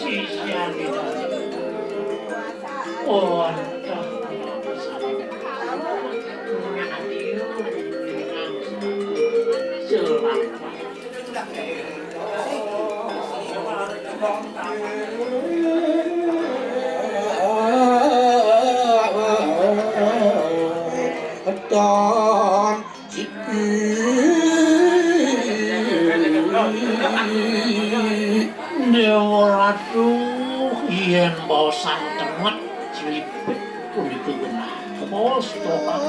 sisian itu. Oh, Ratu yen bosan temet cilipit puniki genah kepos tokan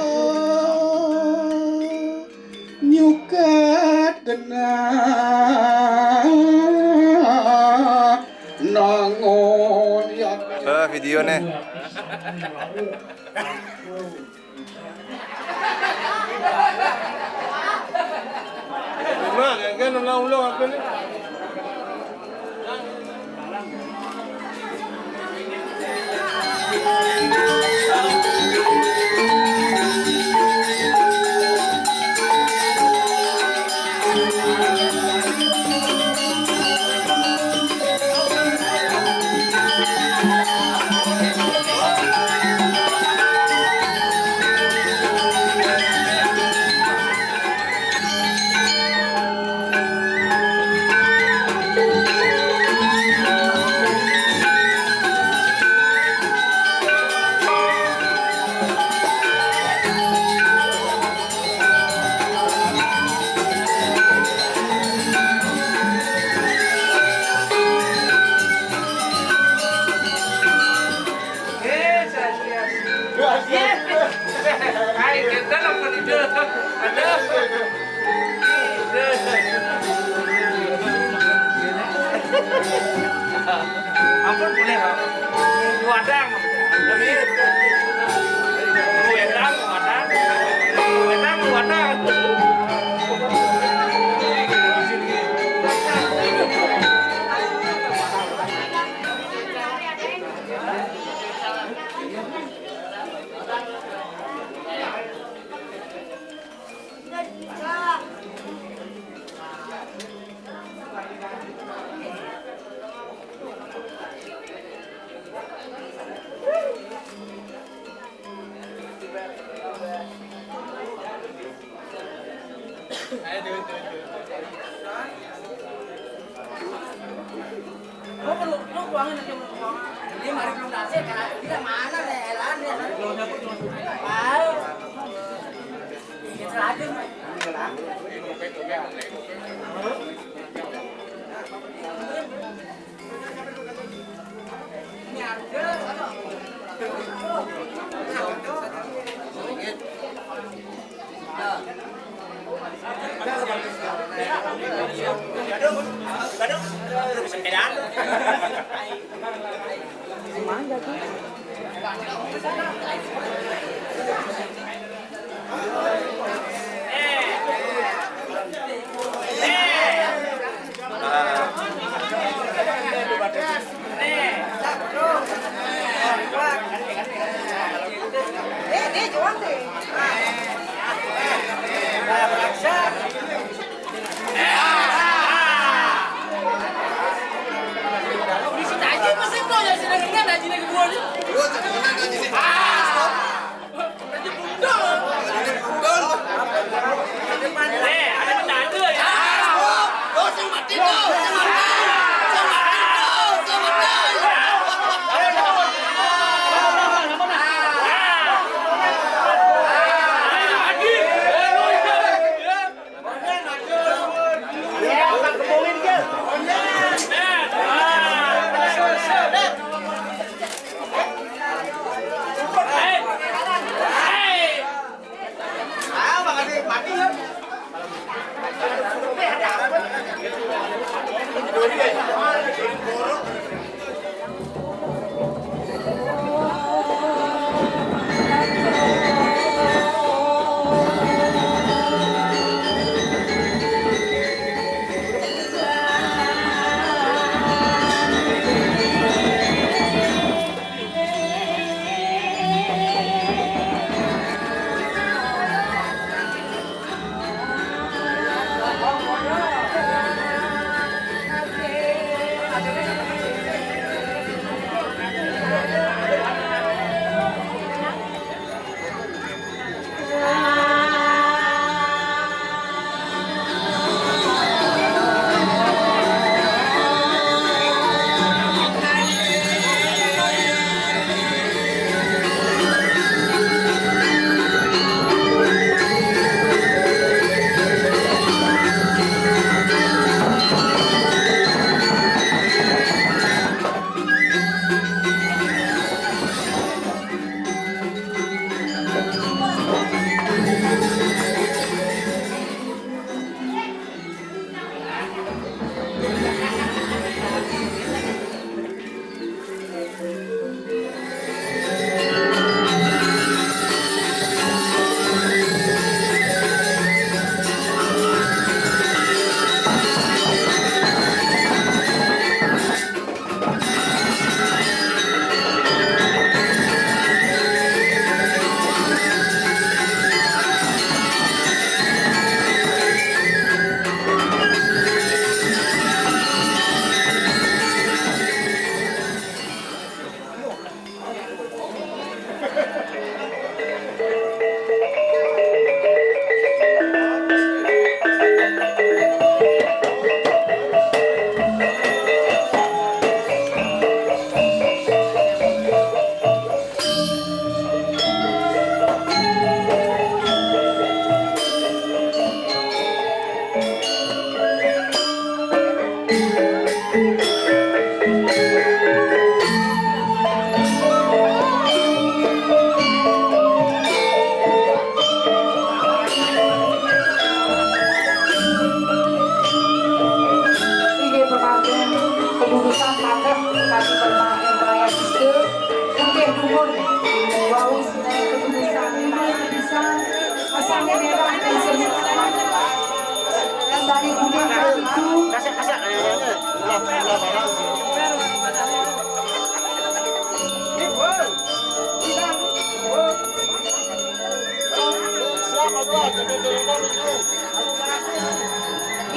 nyuket genah nangon ya video nih kan ulang-ulang apa nih? Ampun boleh wadang wadang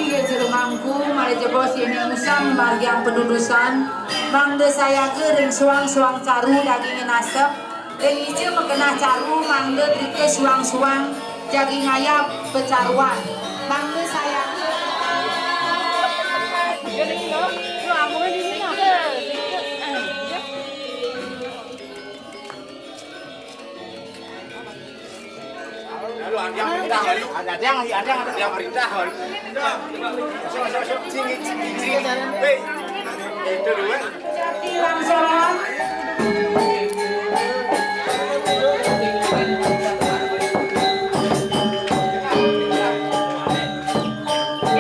Iya jerumangku mari jebos ini usang bagian pendudusan mangde saya gering suang-suang caru daging nasep dan ijo mengkena caru mangde trike suang-suang daging ayam pecaruan mangde saya ada yang perintah. Sini. Hei, itu dulu. langsung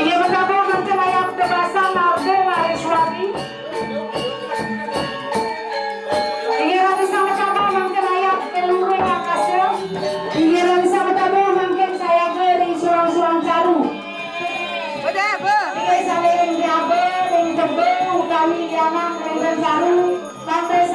ini betapa macam ayam terbasa marde mari suami ini rasa sama-sama macam ayam telur akasnya ini rasa sama-sama mungkin saya beri suang-suang caru ini saya yang diabe yang tebe ukali dianang yang caru sampai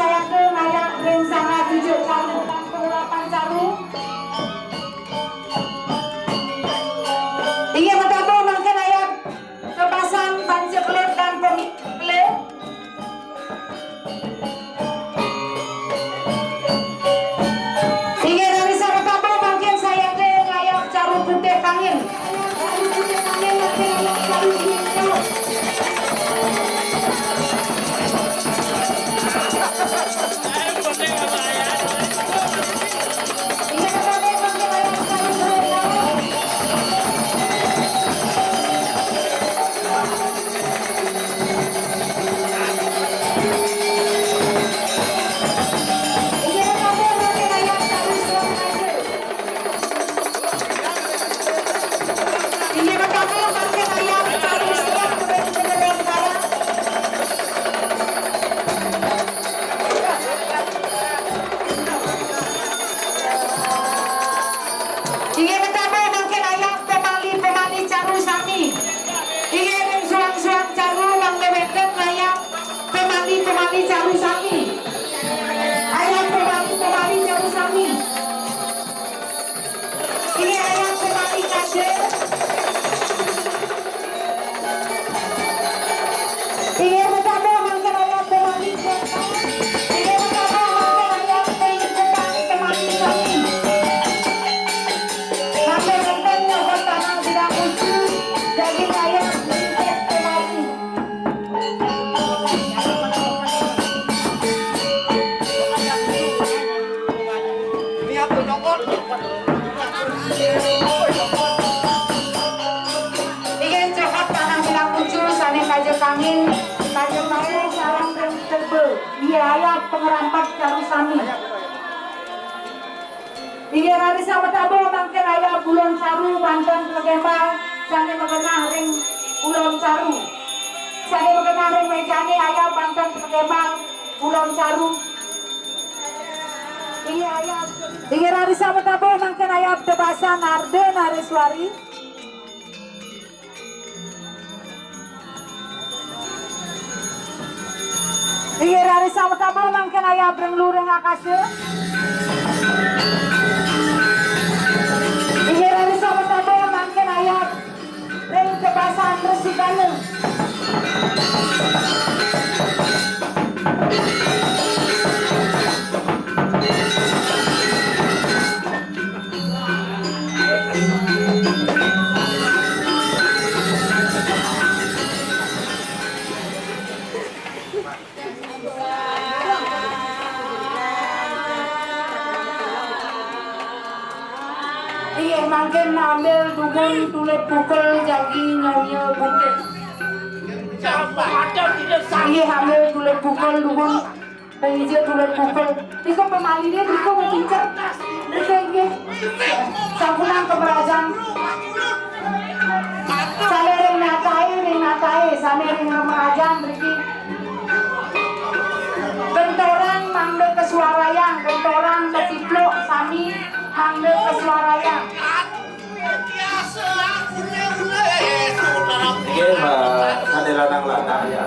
pengerampat caru sami. Inggih hari sama tabo mangke aya bulan caru banten Plegembang sane mengenah ring bulan caru. Sane mengenah ring mejane aya banten Plegembang bulan caru. Inggih hari sama tabo mangke aya tebasan arde nareswari. Inggih hari sama tabo mangke aya breng lureng akase. Inggih hari sama tabo mangke aya ring tebasan Rsi Gana. Iya makin ambil dukun tulis pukul jadi nyonya bukit. Iya ambil tulis pukul dukun penghijau tulis pukul. Iko pemalinya iko mengincar. Iko ini sampunan keberajaan. Sane ring natai, sane ring remajan beriki. Bentoran mangde kesuarayang, bentoran ketiplok sami mangde kesuarayang. Ini mah ada lanang-lanang ya.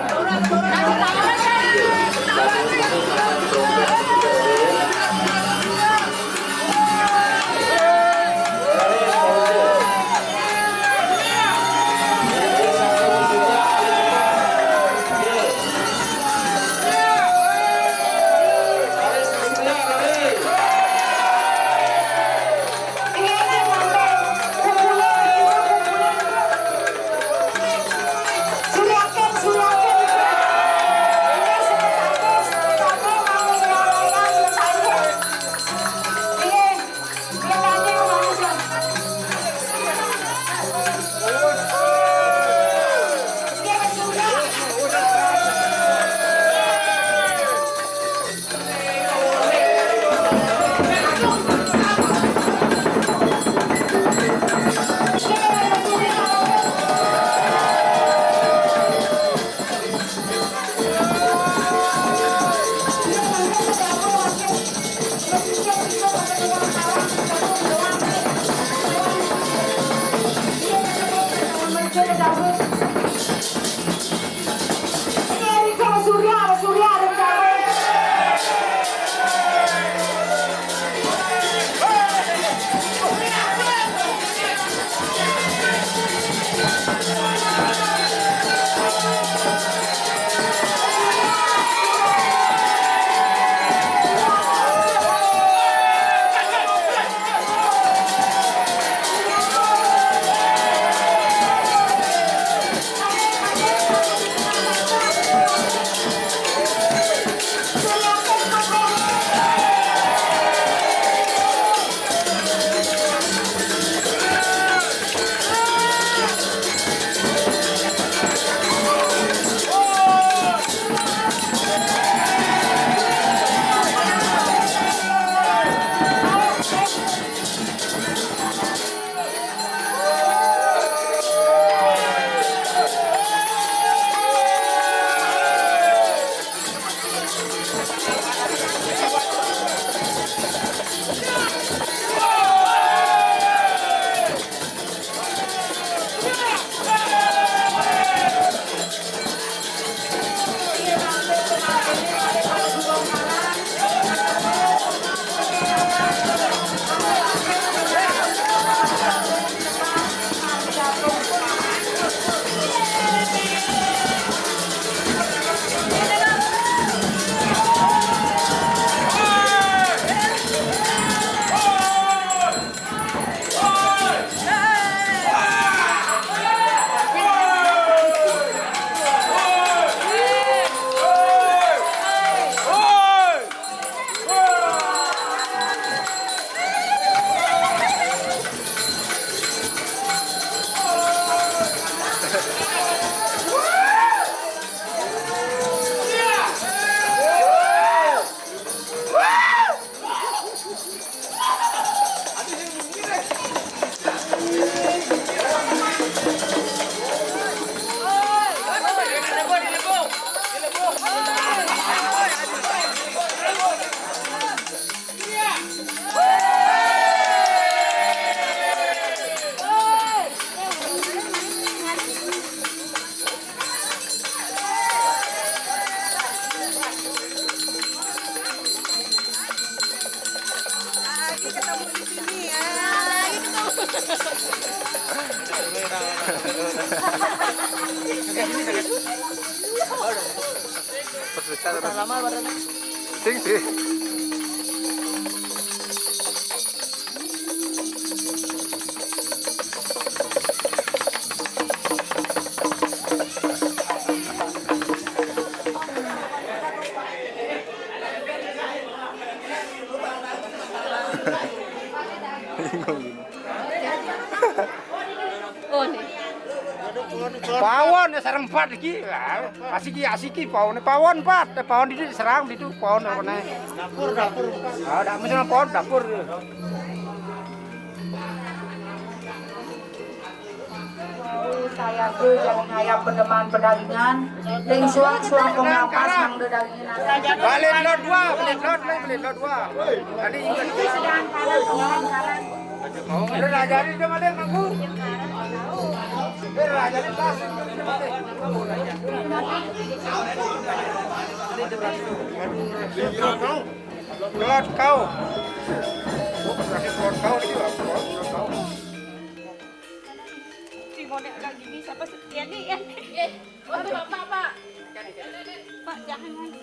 Sing sih. Pawon ya sareng 4 iki. Asiki pawon 4. Pawon di serang di itu pawon apa dapur. Ah, dak mesti pawon dapur. Saya ke jangan hayap pedeman pedagingan ring suang pengapas mang dagingan Balik lot 2. Tadi sedang karan. mau udah jadi dia malen aku. Udah jadi tas. Lot kau. Lot kau dia. Model kayak gini siapa setia nih ya? Pak. Pak jangan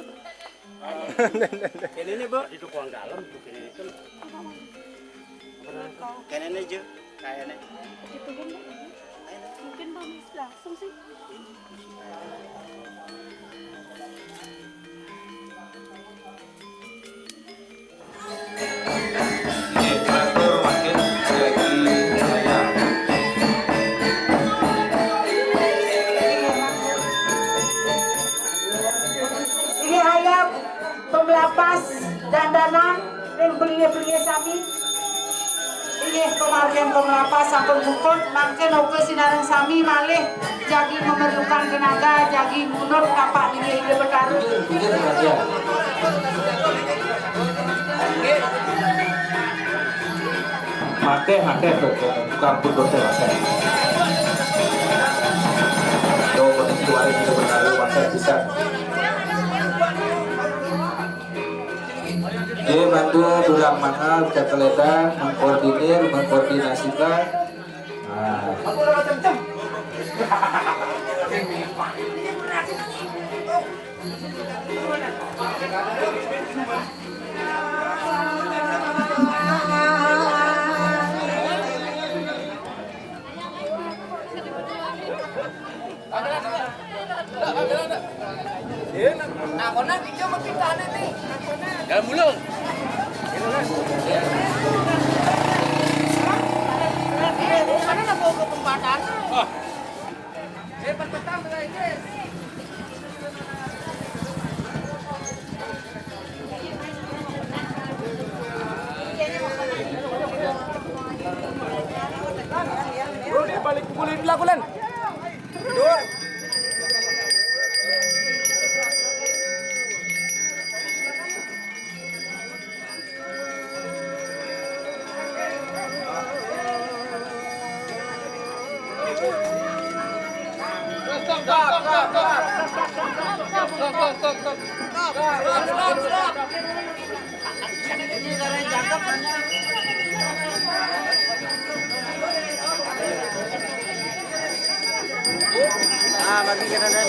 Ini Bu, di tukang dalam tuh ini kan. Kayaknya aja, kayaknya. gitu kan? Mungkin Bang langsung sih. Ini traktor makin lagi raya. Ini hayap pemelapas dandanan ring belinya sami. Ini pemargian pemelapas sampun bukut mangke oke sinareng sami malih jagi memerlukan tenaga jagi mundur kapak ini ide bertaruh. Pikir aja. Mate bukan pun saya. Kalau potensi waris itu berlalu masa bisa. Dia bantu tulang mahal bisa kelihatan mengkoordinasikan. Nah. Dalam mulung. Mana nak bawa ke tempatan? Petang ini. Bro, dia balik boleh dilakukan. Tidur. Ah, bagi kita dan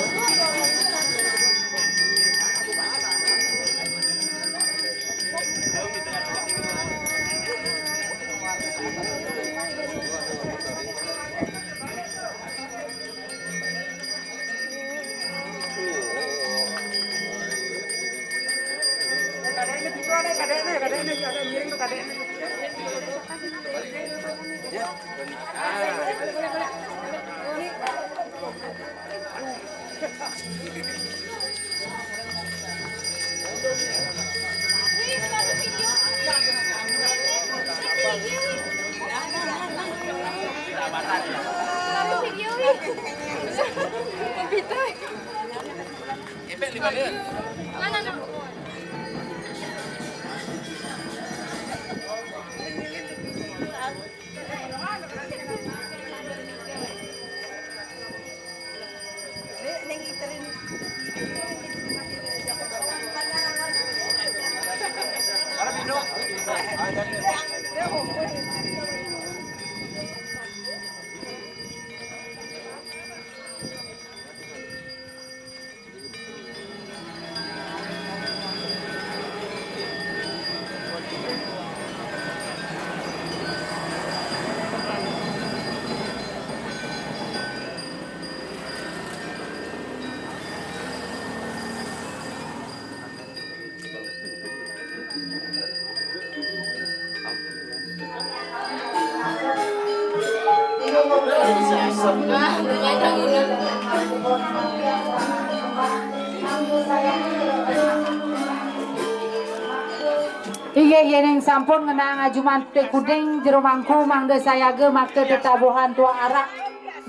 Iya yeneng sampun ngenang ajuman te kuding jero mangku mangde saya ge make tetabuhan tua arak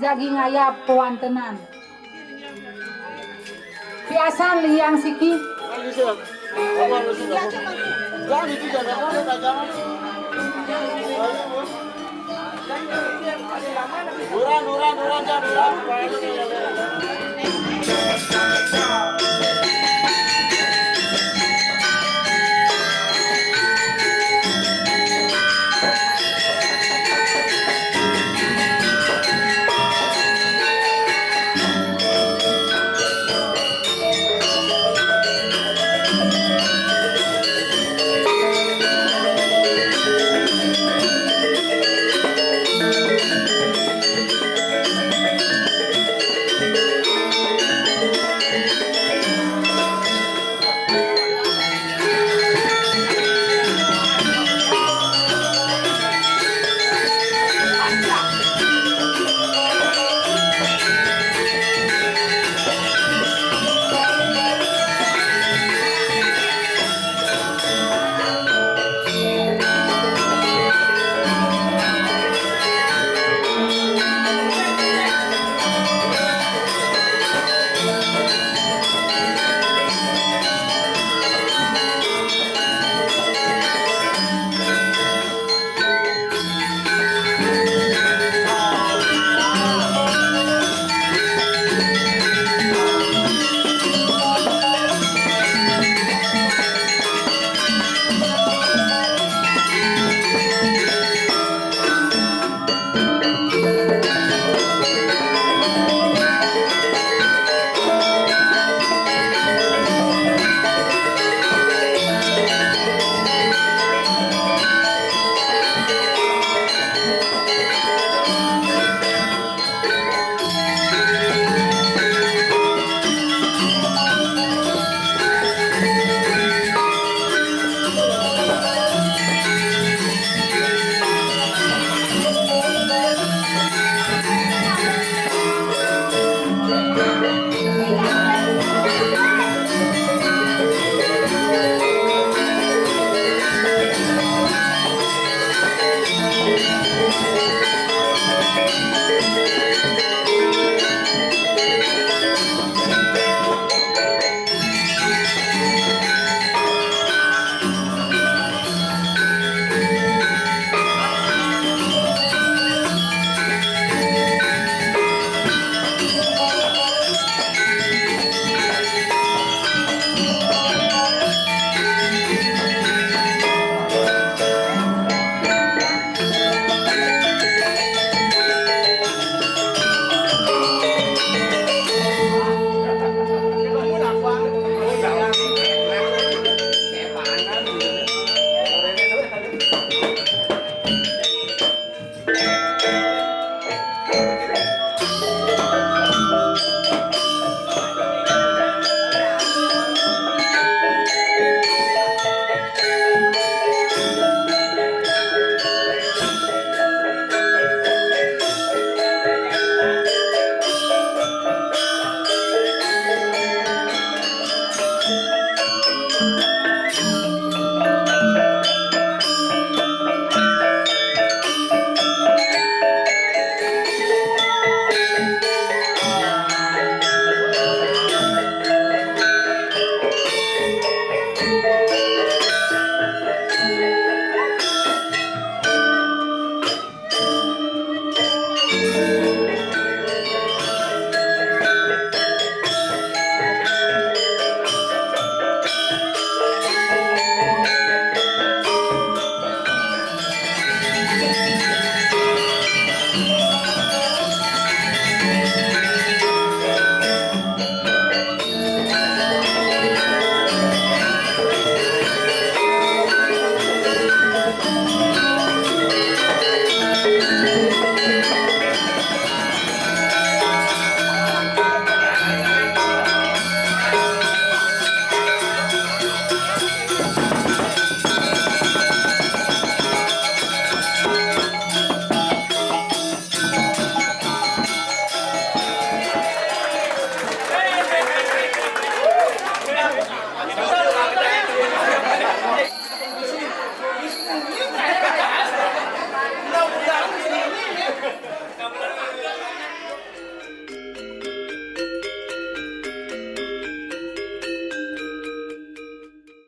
jagi ngayap puantenan. Biasa liang siki.